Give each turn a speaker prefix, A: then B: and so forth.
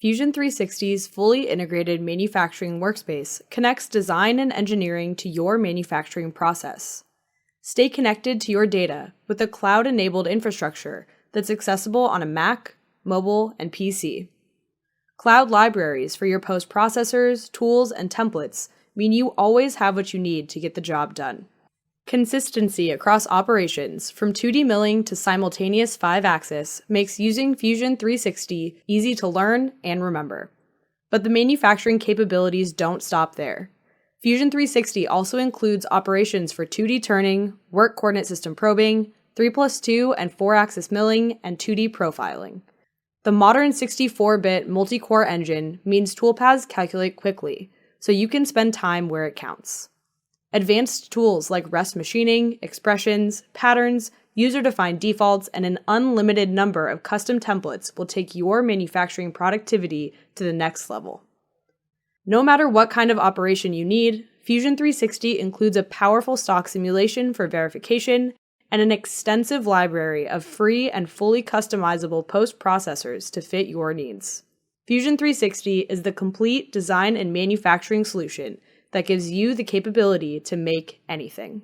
A: Fusion 360's fully integrated manufacturing workspace connects design and engineering to your manufacturing process. Stay connected to your data with a cloud-enabled infrastructure that's accessible on a Mac, mobile, and PC. Cloud libraries for your post-processors, tools, and templates mean you always have what you need to get the job done. Consistency across operations, from 2D milling to simultaneous 5-axis, makes using Fusion 360 easy to learn and remember. But the manufacturing capabilities don't stop there. Fusion 360 also includes operations for 2D turning, work coordinate system probing, 3+2 and 4-axis milling, and 2D profiling. The modern 64-bit multi-core engine means toolpaths calculate quickly, so you can spend time where it counts. Advanced tools like rest machining, expressions, patterns, user-defined defaults, and an unlimited number of custom templates will take your manufacturing productivity to the next level. No matter what kind of operation you need, Fusion 360 includes a powerful stock simulation for verification and an extensive library of free and fully customizable post-processors to fit your needs. Fusion 360 is the complete design and manufacturing solution that gives you the capability to make anything.